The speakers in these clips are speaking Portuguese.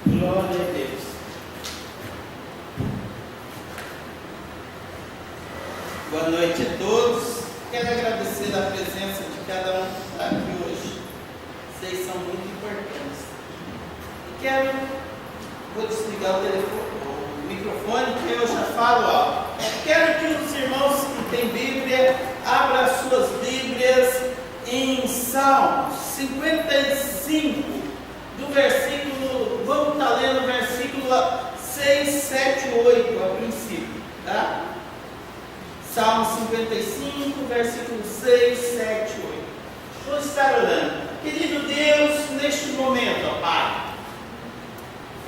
Glória a Deus. Boa noite a todos. Quero agradecer a presença de cada um que está aqui hoje. Vocês são muito importantes. Vou desligar o microfone, que eu já falo alto. Quero que os irmãos que têm Bíblia abram as suas Bíblias em Salmos 55, do versículo, vamos estar lendo o versículo 6, 7, 8 a princípio, tá? Salmo 55, versículo 6, 7, 8. Vou estar orando. Querido Deus, neste momento, ó Pai,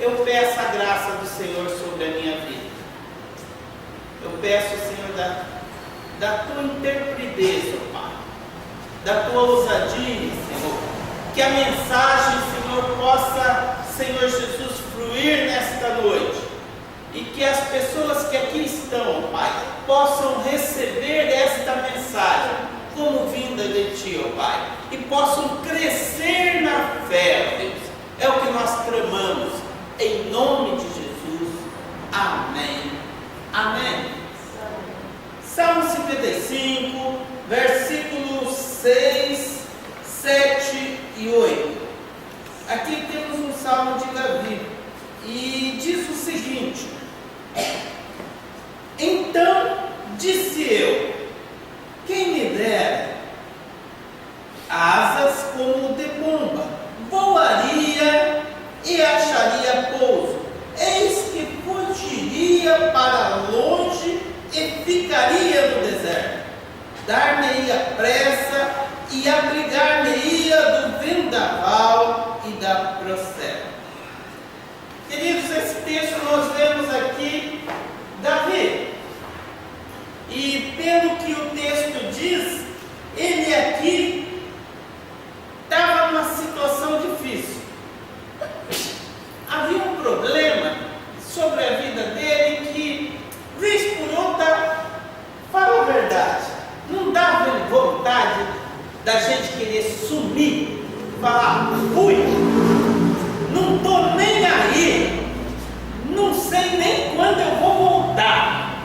eu peço a graça do Senhor sobre a minha vida. Eu peço, Senhor, da tua interpreteza, ó Pai, da tua ousadia, Senhor, que a mensagem, Senhor, possa, Senhor Jesus, fluir nesta noite, e que as pessoas que aqui estão, ó Pai, possam receber esta mensagem como vinda de Ti, ó Pai, e possam crescer na fé, ó Deus. É o que nós clamamos, em nome de Jesus. Amém. Amém. Salmo 55, versículos 6, 7 e 8. Aqui temos um salmo de Davi, e diz o seguinte: então disse eu, quem me dera asas como de pomba, voaria e acharia pouso, eis que fugiria para longe e ficaria no deserto, dar-me-ia pressa e abrigar-me-ia do vendaval e da procera. Queridos, esse texto nós vemos aqui Davi, e pelo que o texto diz, ele aqui estava numa situação difícil. Havia um problema sobre a vida dele que, vez por outra, fala a verdade, não dava vontade da gente querer sumir, falar, fui, não estou nem aí, não sei nem quando eu vou voltar,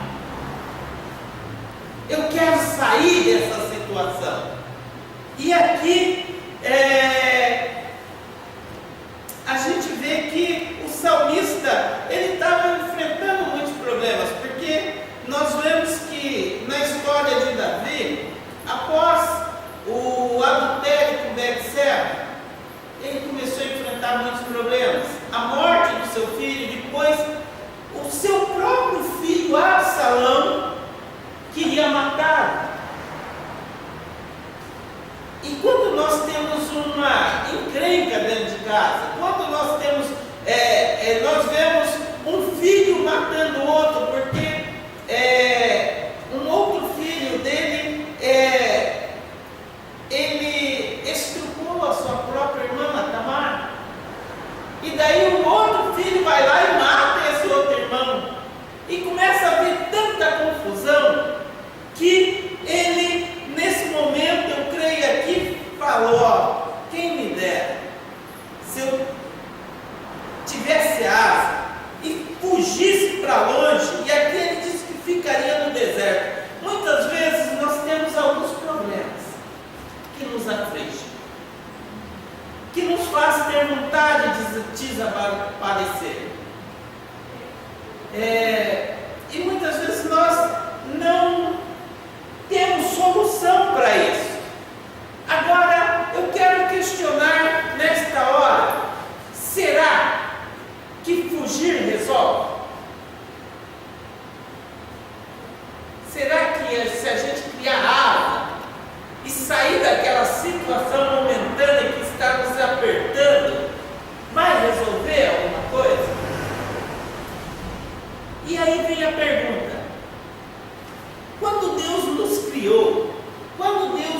eu quero sair dessa situação. E aqui a gente vê que o salmista, ele estava enfrentando muitos problemas, porque nós vemos que na história de Davi, após o adultério com Betseba, ele começou a enfrentar muitos problemas. A morte do seu filho, depois o seu próprio filho Absalão queria matá-lo. E quando nós temos uma encrenca dentro de casa, quando nós temos, nós vemos um filho matando o outro, porque um outro filho dele, ele estuprou a sua própria irmã, Tamar, e daí um outro filho vai lá e mata esse outro irmão, e começa a haver tanta confusão, que ele, nesse momento, eu creio aqui, falou, ó, quem me dera, se eu tivesse asa e fugisse para longe, e aqui ele disse que ficaria no deserto. Muitas vezes nós temos alguns problemas que nos afligem, que nos faz ter vontade de desaparecer. E muitas vezes nós não temos solução para isso. Agora, eu quero questionar nesta hora: será que fugir resolve? Será que se a gente criar asa e sair daquela situação momentânea que está nos apertando, vai resolver alguma coisa? E aí vem a pergunta: quando Deus nos criou, quando Deus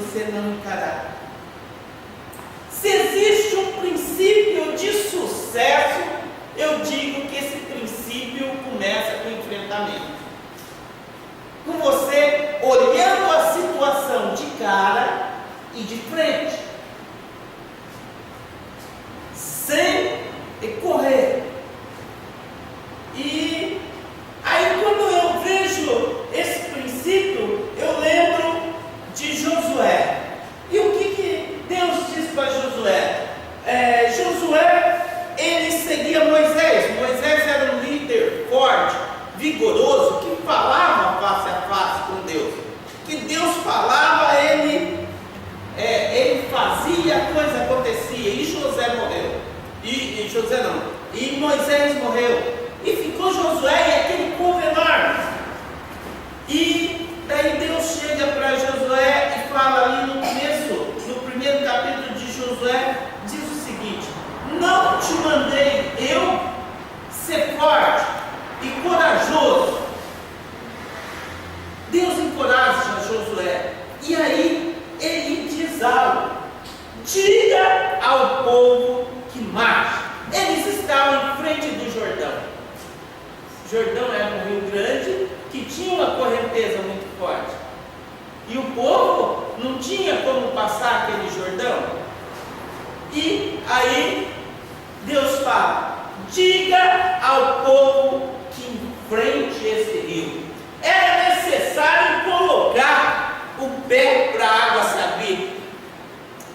você não encarar. Se existe um princípio de sucesso, eu digo que esse princípio começa com o enfrentamento. Com você olhando a situação de cara e de frente, sem correr. E aí, quando eu vejo esse princípio, eu lembro de Josué. E o que Deus disse para Josué? Josué, ele seguia Moisés. Moisés era um líder forte, vigoroso, que falava face a face com Deus. Que Deus falava, ele fazia, a coisa acontecia. E José morreu. E Moisés morreu. E ficou Josué e aquele povo enorme. E daí Deus chega para Josué e fala ali no começo, no primeiro capítulo de Josué, diz o seguinte: não te mandei eu ser forte e corajoso. Deus encoraja Josué. E aí ele diz algo: diga ao povo que marche. Eles estavam em frente do Jordão. Jordão era um rio grande que tinha uma correnteza muito forte. E o povo não tinha como passar aquele Jordão. E aí Deus fala: diga ao povo que enfrente esse rio. Era necessário colocar o pé para a água se abrir.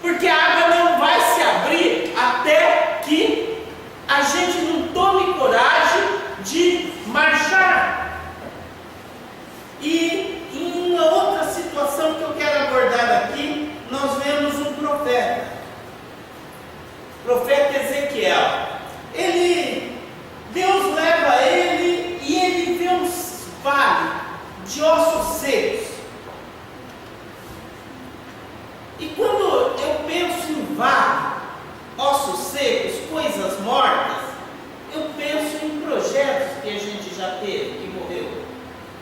Porque a água não vai se abrir até que a gente não tome coragem de marchar. E em uma outra situação que eu quero abordar aqui, nós vemos um profeta, o profeta Ezequiel. Deus leva ele e ele vê um vale de ossos secos. E quando eu penso em vale, ossos secos, coisas mortas, eu penso em projetos que a gente já teve, que morreu.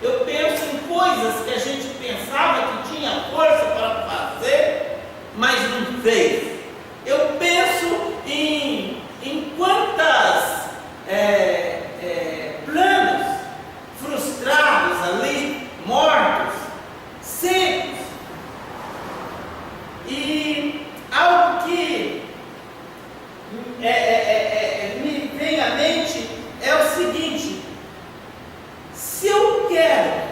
Eu penso em coisas que a gente pensava que tinha força para fazer, mas não fez. Eu penso em quantas planos frustrados ali, mortos, secos. E algo que me vem à mente é o seguinte: se eu quero,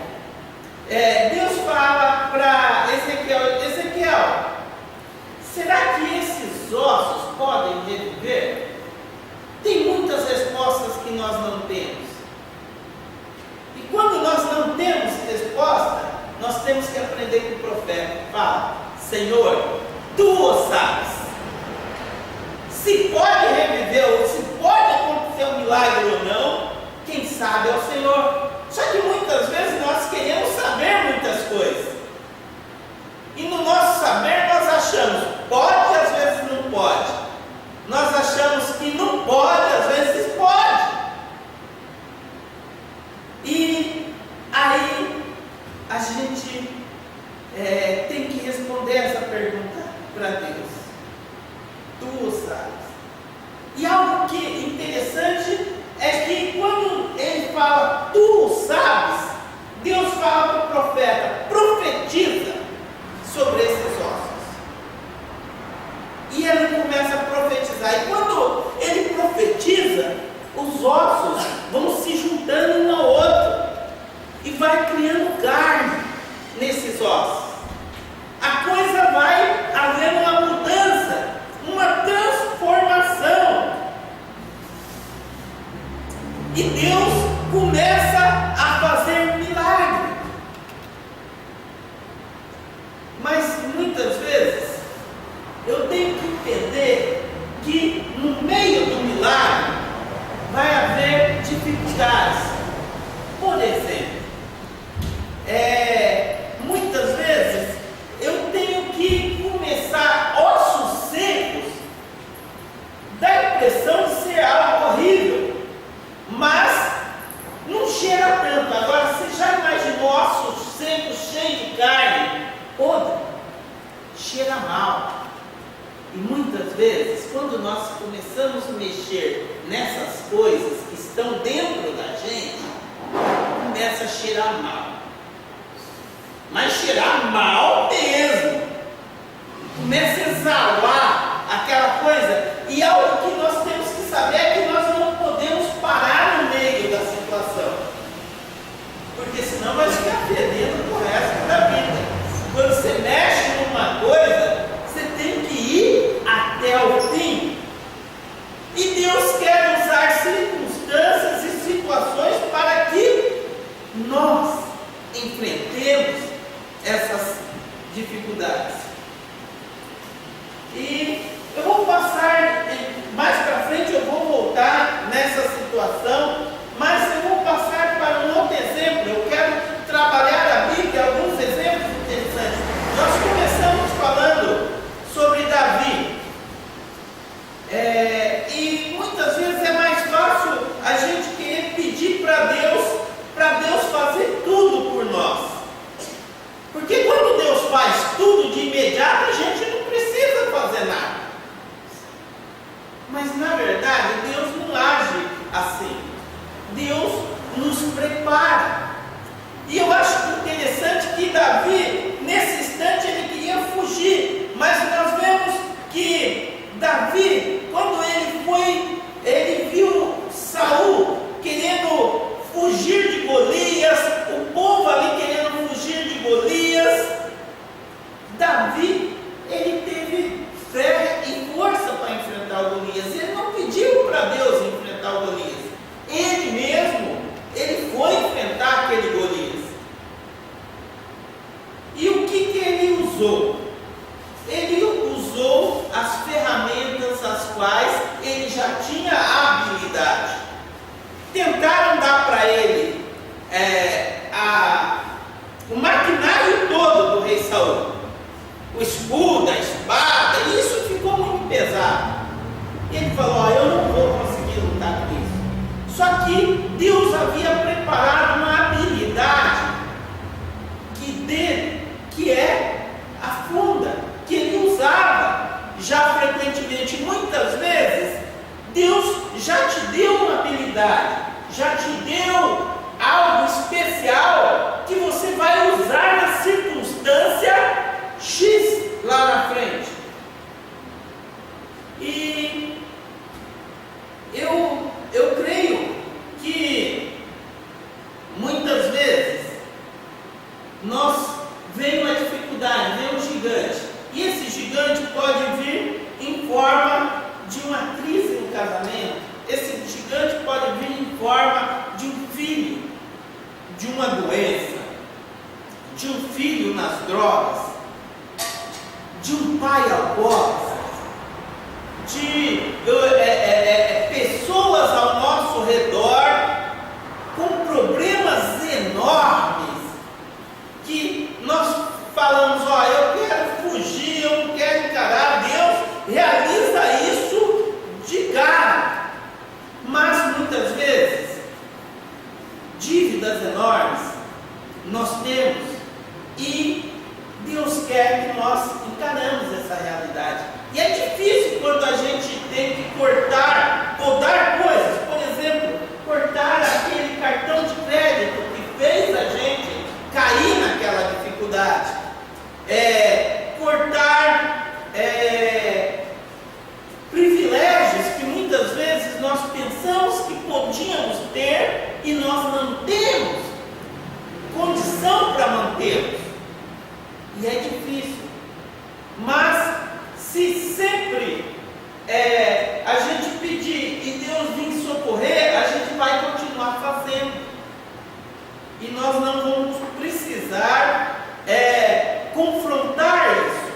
Deus fala para Ezequiel, será que esses ossos podem reviver? Tem muitas respostas que nós não temos. E quando nós não temos resposta, nós temos que aprender com o profeta. Fala: Senhor, tu o sabes. Se pode reviver ou se pode acontecer um milagre ou não, quem sabe é o Senhor. Só que muitas vezes nós queremos saber muitas coisas. E no nosso saber nós achamos pode, às vezes não pode. Nós achamos que não pode, às vezes pode. E aí a gente tem que responder essa pergunta para Deus. Tu o sabes. E algo que é interessante é que quando ele fala tu o sabes, Deus fala para o profeta: profetiza sobre esses ossos. cheira mal. E muitas vezes, quando nós começamos a mexer nessas coisas que estão dentro da gente, começa a cheirar mal. Mas cheirar mal mesmo. Começa a exalar aquela coisa. E algo que nós temos que saber é que nós não podemos parar no meio da situação. Porque senão vai ficar fedendo pro resto da vida. Quando você mexe numa coisa, você tem que ir até o fim. E Deus quer usar circunstâncias e situações para que nós enfrentemos essas dificuldades. E eu vou passar, mais para frente eu vou voltar nessa situação, mas eu vou passar para um outro exemplo. Eu quero trabalhar a Bíblia, alguns exemplos interessantes. Nós começamos falando sobre Davi. E muitas vezes é mais fácil a gente querer pedir para Deus fazer tudo por nós. Porque quando Deus faz tudo de imediato, a gente não precisa fazer nada. Mas na verdade, Deus não age assim. Deus nos prepara. E eu acho interessante que Davi, nesse instante, ele queria fugir. Mas nós vemos que Davi, quando ele viu Saul querendo fugir de Golias, o povo ali querendo fugir de Golias, Davi, ele teve fé e força para enfrentar o Golias. Ele não pediu para Deus enfrentar o Golias. Ele mesmo, ele foi enfrentar aquele Golias. E o que ele usou? Ele usou as ferramentas as quais ele já tinha habilidade. Tentaram dar para ele o maquinário todo do rei Saul. O escudo, a espada, isso ficou muito pesado. E ele falou, eu não vou conseguir lutar com isso. Só que Deus havia preparado uma habilidade que é a funda, que ele usava já frequentemente. Muitas vezes, Deus já te deu uma habilidade, já te deu algo especial que você vai usar na circunstância X lá na frente. E eu creio que muitas vezes vem uma dificuldade, vem um gigante, e esse gigante pode vir em forma de uma crise no casamento, esse gigante pode vir em forma de um filho, de uma doença, de um filho nas drogas, de um pai alcoólatra, de pessoas ao nosso redor com problemas enormes, que nós falamos, eu quero fugir, eu não quero encarar. Deus realiza isso de cara, mas muitas vezes dívidas enormes nós temos, e Deus quer que nós encaramos essa realidade. E é difícil quando a gente tem que podar coisas. Por exemplo, cortar aquele cartão de crédito que fez a gente cair naquela dificuldade. Cortar privilégios que muitas vezes nós pensamos que podíamos ter e nós não temos condição para mantê-los. E é difícil, mas se sempre a gente pedir e Deus vir socorrer, a gente vai continuar fazendo, e nós não vamos precisar confrontar isso.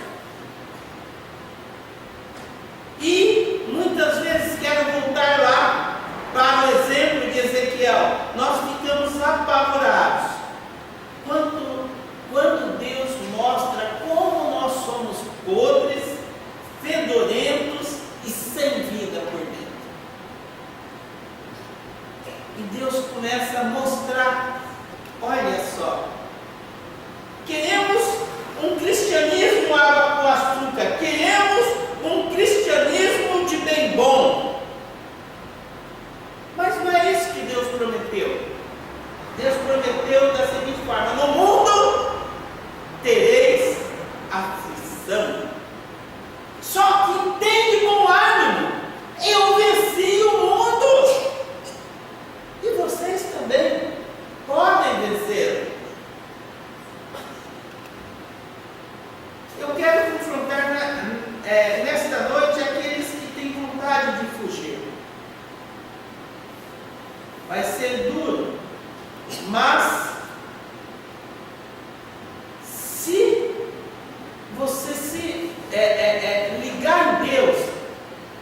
E muitas vezes, quero voltar lá para o exemplo de Ezequiel, nós ficamos apavorados quando Deus mostra como nós somos podres, fedorentos e sem vida por dentro. E Deus começa a mostrar, olha só, ligar em Deus,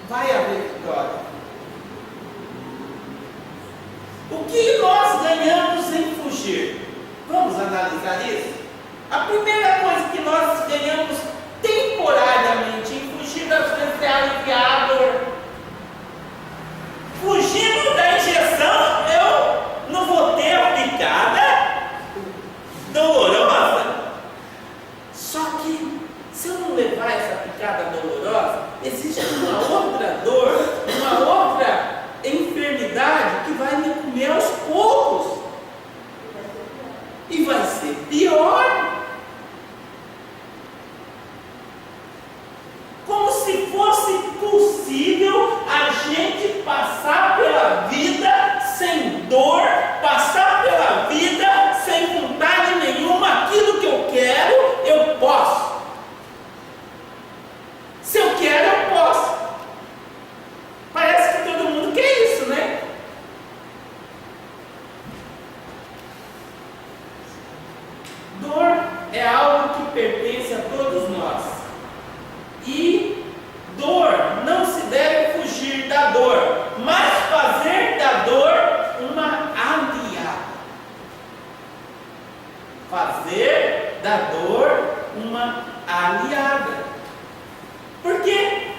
vai haver vitória. O que nós ganhamos em fugir? Vamos analisar isso? A primeira coisa que nós ganhamos temporariamente em fugir, às vezes, é aliviar a dor. Fugindo da injeção, eu não vou ter a picada dolorosa. Só que, se eu não levar essa picada dolorosa, existe uma outra dor, uma outra enfermidade que vai me comer aos poucos. E vai ser pior. Como se fosse possível a gente passar pela vida sem dor, passar pela vida sem vontade nenhuma. Aquilo que eu quero, eu posso. Se eu quero, eu posso. Parece que todo mundo quer isso, né? Dor é algo que pertence a todos nós. E dor, não se deve fugir da dor, mas fazer da dor uma aliada. Fazer da dor uma aliada. Porque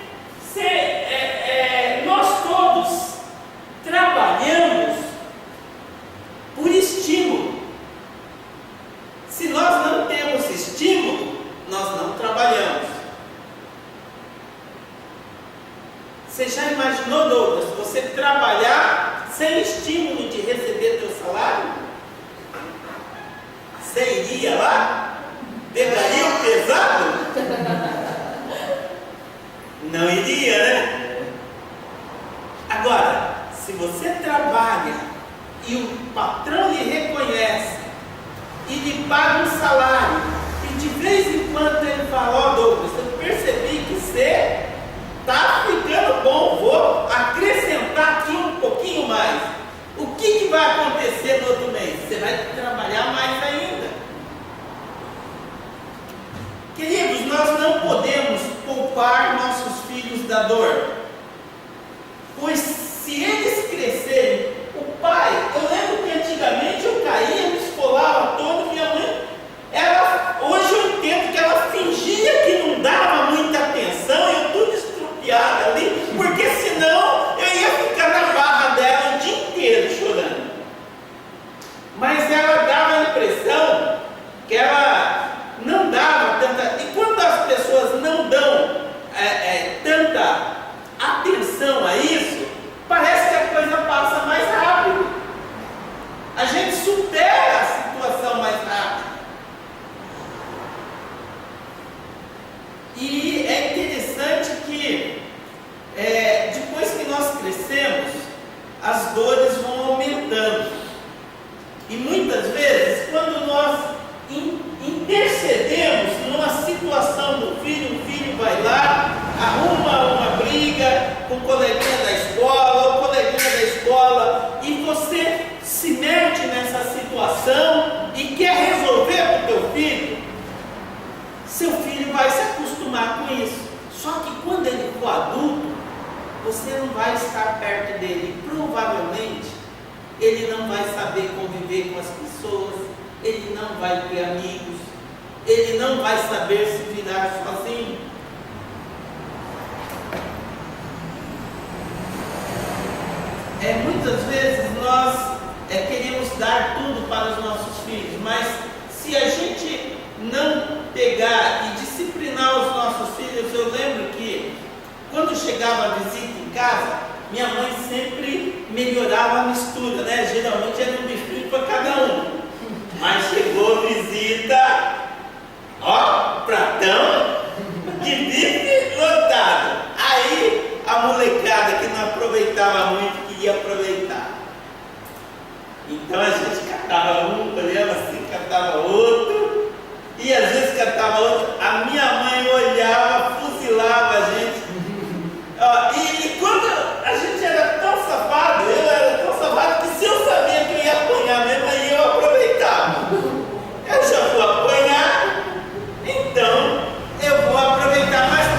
nós todos trabalhamos por estímulo. Se nós não temos estímulo, nós não trabalhamos. Você já imaginou, Douglas, você trabalhar sem estímulo de receber teu salário? Você iria lá? Pegaria o pesado? Não iria, né? Agora, se você trabalha e o patrão lhe reconhece e lhe paga um salário, e de vez em quando ele fala: ó, Douglas, eu percebi que você está ficando bom, vou acrescentar aqui um pouquinho mais. O que vai acontecer no outro mês? Você vai trabalhar mais ainda. Queridos, nós não podemos poupar nossos filhos da dor, pois se eles crescerem, o pai, eu lembro que antigamente eu caía, me esfolava todo, minha mãe, hoje eu entendo que ela fingia que não dava muita atenção, eu tudo estrupiado ali, porque senão eu ia ficar na barra dela o dia inteiro chorando. Mas ela dava a impressão que ela não dava tanta. E quando as pessoas não dão tanta atenção a isso, parece que a coisa passa mais rápido. A gente supera a situação mais rápido. E é interessante que depois que nós crescemos, as dores vão aumentando. E muitas vezes, quando nós intercedemos numa situação do filho, o filho vai lá, arruma uma briga com o coleguinha da escola, ou coleguinha da escola, e você se mete nessa situação e quer resolver com o teu filho, seu filho vai se acostumar com isso. Só que quando ele for adulto, você não vai estar perto dele. Provavelmente, ele não vai saber conviver com as pessoas, ele não vai ter amigos, ele não vai saber se virar sozinho. Muitas vezes nós queremos dar tudo para os nossos filhos, mas se a gente não pegar e disciplinar os nossos filhos, eu lembro que quando chegava a visita em casa, minha mãe sempre melhorava a mistura, né? Geralmente era um bifinho para cada um. Mas chegou a visita, ó, pratão de bife lotado. Aí a molecada que não aproveitava muito queria aproveitar. Então a gente catava um, olhava assim, catava outro, e às vezes catava outro. A minha mãe olhava, fuzilava a gente. E quando a gente era tão safado, eu era tão safado que se eu sabia que eu ia apanhar mesmo, aí eu aproveitava. Eu já vou apanhar, então eu vou aproveitar mais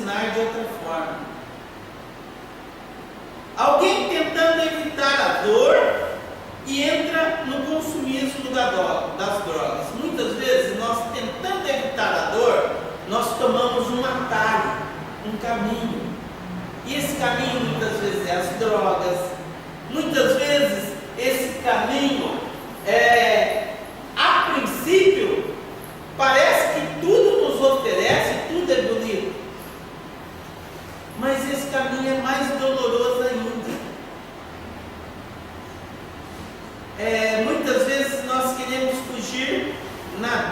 ensinar de outra forma. Alguém tentando evitar a dor e entra no consumismo das drogas. Muitas vezes nós, tentando evitar a dor, nós tomamos um atalho, um caminho. E esse caminho muitas vezes é as drogas. Muitas vezes esse caminho a princípio, parece que tudo nos oferece, tudo é bonito. Mas esse caminho é mais doloroso ainda. Muitas vezes nós queremos fugir da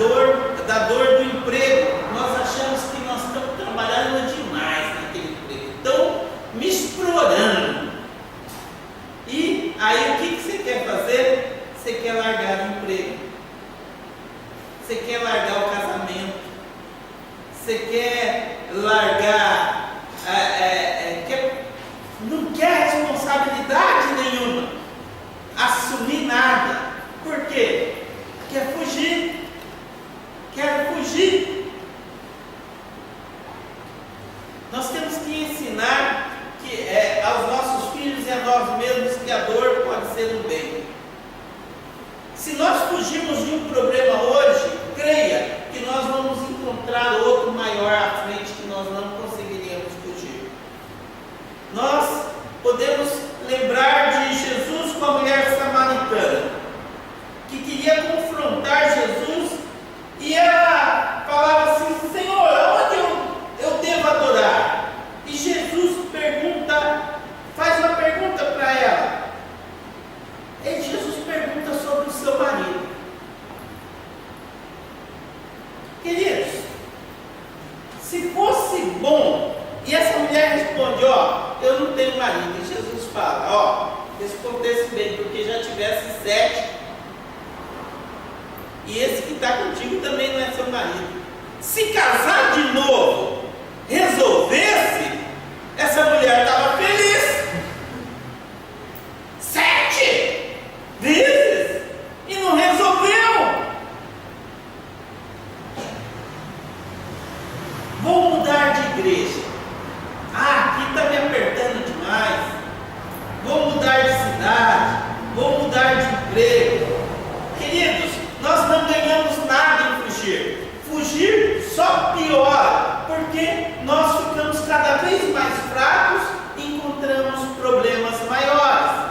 dor do emprego. Nós achamos que nós estamos trabalhando demais naquele emprego, estão me explorando. E aí o que você quer fazer? Você quer largar o emprego, você quer largar o casamento, você quer largar, não quer responsabilidade nenhuma, assumir nada. Por quê? Quer fugir. Nós temos que ensinar aos nossos filhos e a nós mesmos que a dor pode ser um bem. Se nós fugirmos de um problema hoje, creia que nós vamos encontrar outro maior à frente que nós não conseguiríamos fugir. Nós podemos lembrar de Jesus com a mulher samaritana, que queria confrontar Jesus, e ela falava assim: Senhor, onde eu devo adorar? E Jesus faz uma pergunta para ela. E Jesus pergunta sobre o seu marido. Queridos, se fosse bom, e essa mulher responde: eu não tenho marido. E Jesus fala: respondesse bem, porque já tivesse 7, e esse que está contigo também não é seu marido. Se casar de novo resolvesse, essa mulher estava feliz. 7 vezes e não resolveu. Vou mudar de igreja. Aqui está me apertando demais. Vou mudar de cidade. Vou mudar de emprego. Queridos, nós não ganhamos nada em fugir. Fugir só piora, porque nós ficamos cada vez mais fracos e encontramos problemas maiores.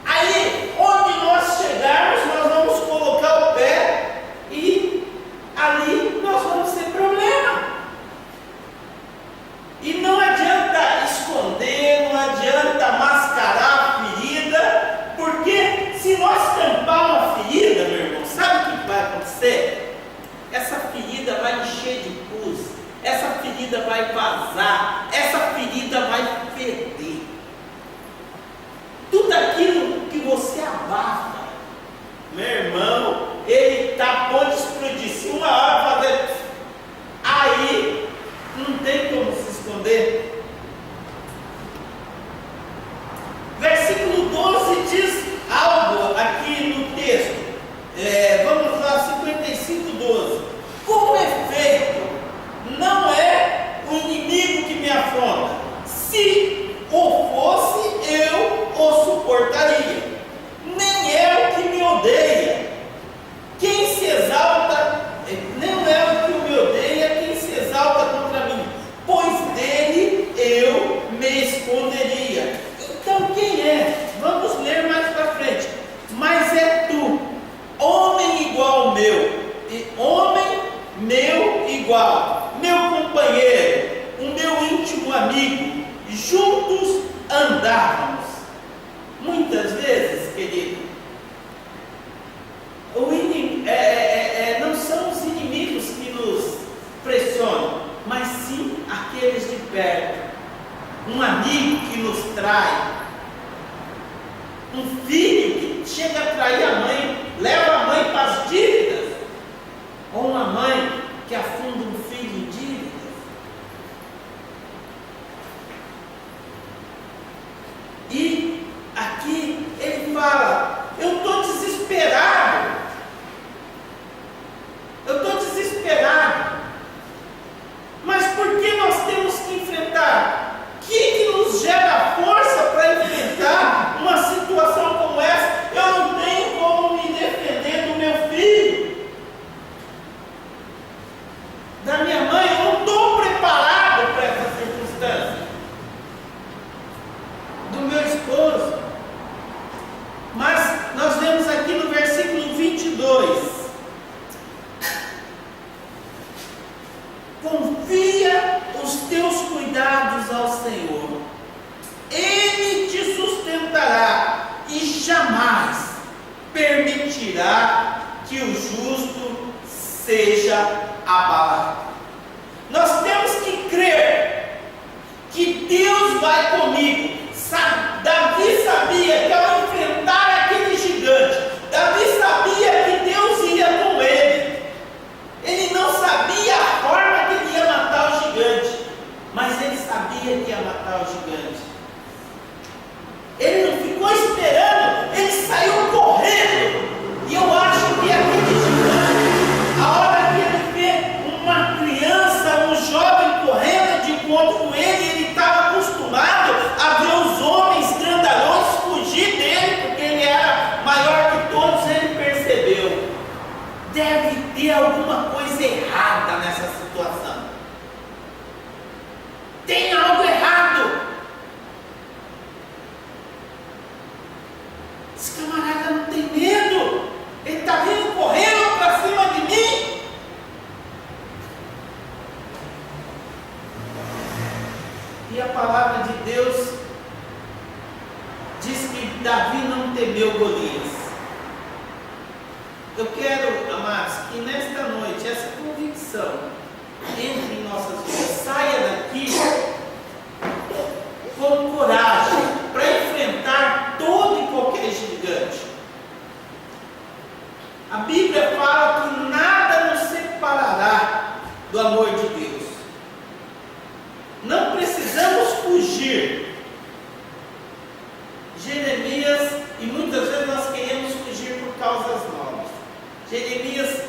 Aí, onde nós chegarmos, nós vamos colocar o pé e ali nós vamos ter problema. E não adianta esconder, não adianta mascarar a ferida, porque se nós tampar uma ferida, meu irmão, sabe o que vai acontecer? Essa ferida vai encher de pus, essa ferida vai vazar, essa ferida vai feder. Tudo aquilo que você abafa, meu irmão, ele está a ponto de explodir. Se uma hora fazer, aí não tem como se esconder. Versículo 12 diz algo aqui no texto. Vamos lá, 55:12. Com efeito, não é o inimigo que me afronta. Se o fosse, eu o suportaria. Nem é o que me odeia. Quem se exalta, não é o que me odeia quem se exalta contra mim, pois dele eu me esconderia. Então quem é? Vamos ler mais para frente. Mas é tu, homem igual meu, homem meu igual, meu companheiro, o meu íntimo amigo, juntos andávamos. Muitas vezes, querido, não são os inimigos que nos pressionam, mas sim aqueles de perto. Um amigo que nos trai, um filho que chega a trair a mãe, leva a mãe para as dívidas, ou uma mãe que afunda um filho em dívidas. E aqui ele fala: eu estou desesperado. Mas por da minha mãe, eu não estou preparado para essa circunstância. Do meu esposo. Mas nós vemos aqui no versículo 22. Confia os teus cuidados ao Senhor. Ele te sustentará e jamais permitirá que o justo seja abalado. Nós temos que crer que Deus vai comigo. Davi sabia que ao enfrentar aquele gigante, Davi sabia que Deus ia com ele. Ele não sabia a forma que ele ia matar o gigante, mas ele sabia que ia matar o gigante. Ele não ficou esperando, ele saiu correndo. E eu acho que aquele gigante, a hora que ele vê uma criança, um jovem correndo de encontro com ele, ele estava acostumado a ver os homens grandalhões fugir dele, porque ele era maior que todos, ele percebeu. Deve ter alguma coisa errada nessa situação. Tem algo errado. Esse camarada não tem medo. Ele está vindo correndo para cima de mim. E a palavra de Deus diz que Davi não temeu Golias. Eu quero, amados, que nesta noite essa convicção entre em nossas vidas. Saia daqui com coragem para enfrentar todo e qualquer gigante. A Bíblia fala que nada nos separará do amor de Deus. Não precisamos fugir. Jeremias, e muitas vezes nós queremos fugir por causas novas. Jeremias,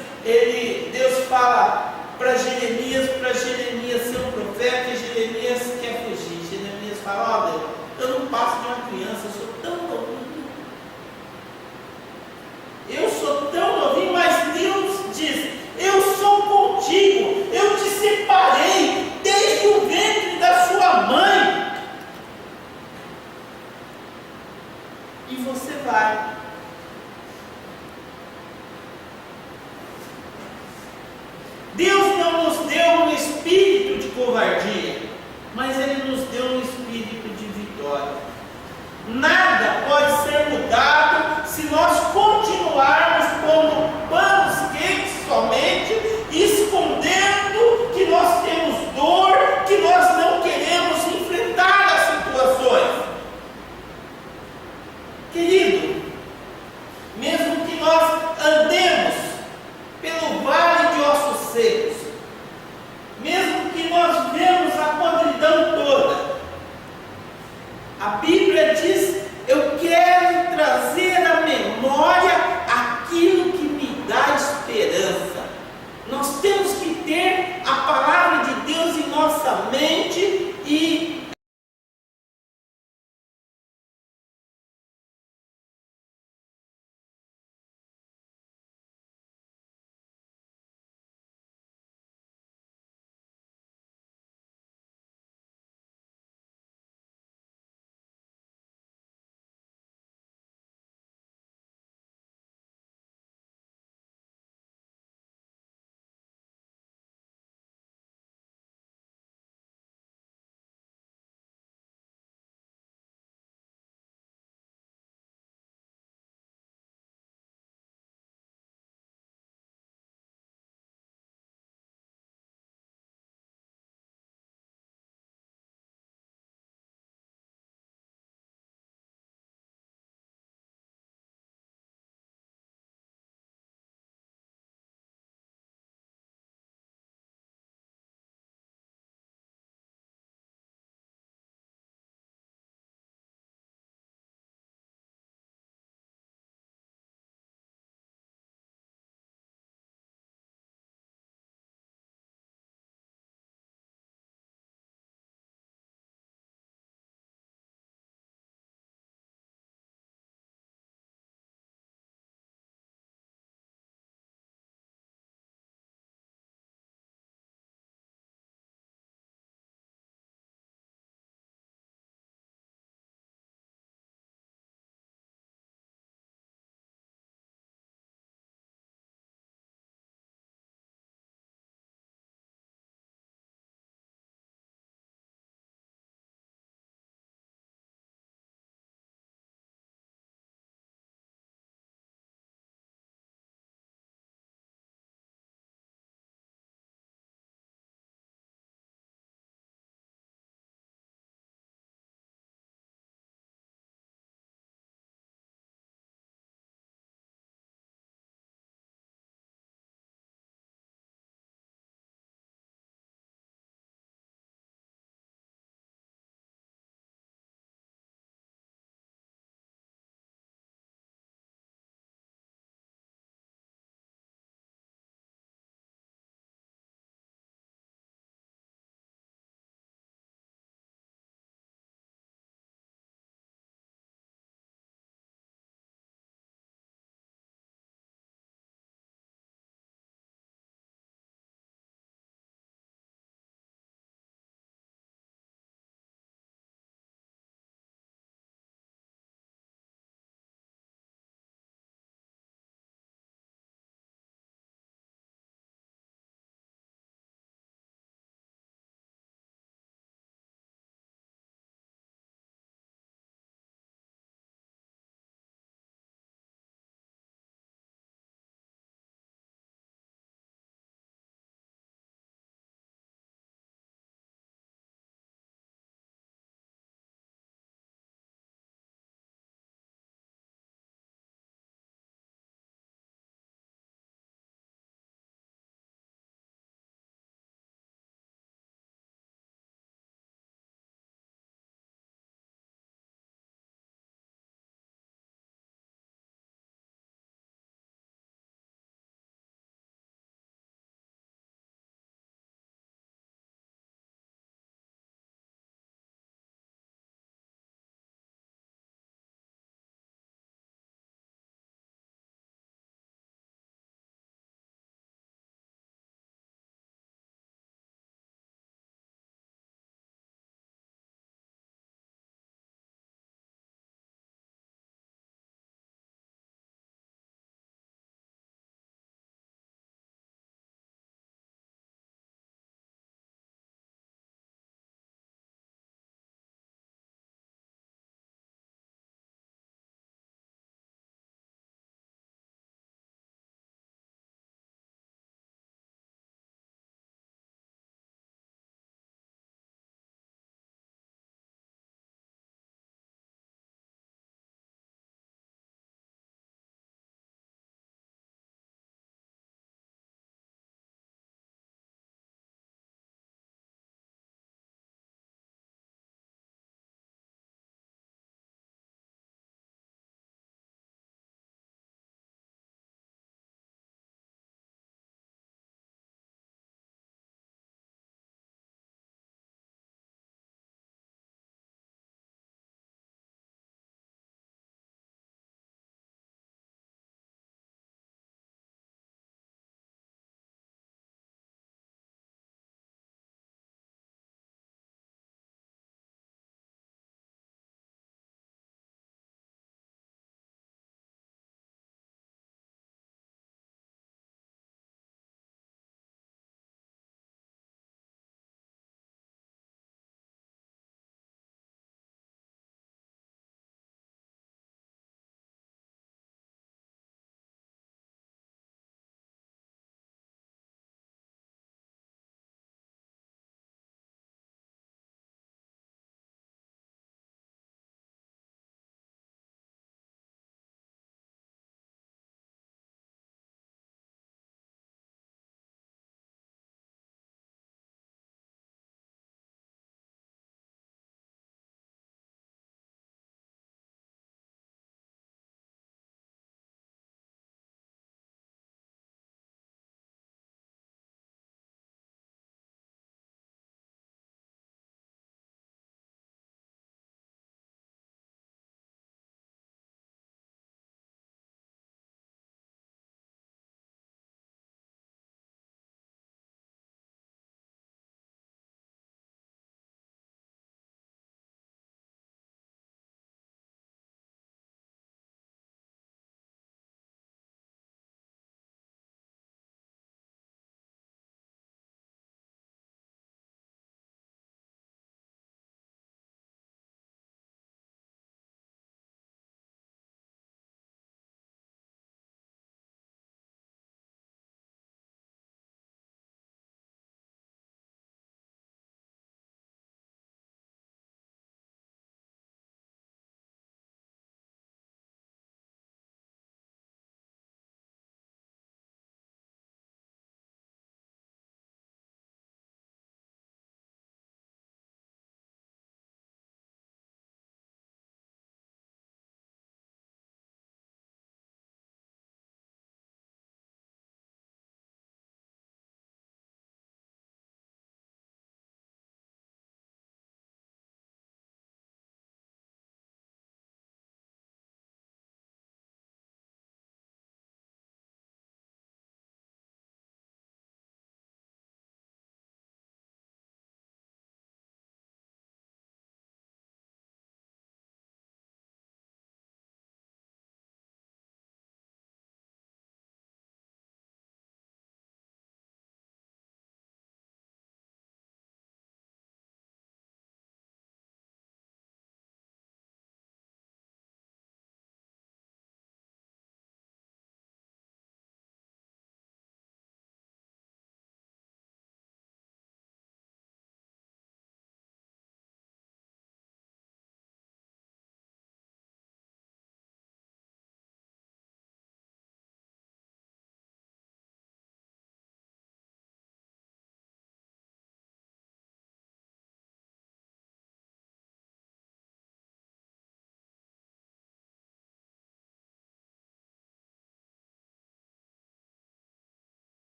Deus fala para Jeremias ser um profeta, e Jeremias quer fugir. Jeremias fala: olha, eu não passo de uma criança, eu sou tão novinho. Eu sou tão novinho, mas Deus diz: eu sou contigo, eu te separei desde o ventre da sua mãe. E você vai. Deus não nos deu um espírito de covardia, mas Ele nos deu um espírito de vitória. Nada pode ser mudado se nós continuarmos como panos quentes somente, escondendo que nós temos dor, que nós não queremos enfrentar as situações. Querido, mesmo que nós andemos pelo vale de ossos secos, mesmo que nós vemos a podridão toda, a Bíblia diz: eu quero trazer à memória aquilo que me dá esperança. Nós temos que ter a palavra de Deus em nossa mente e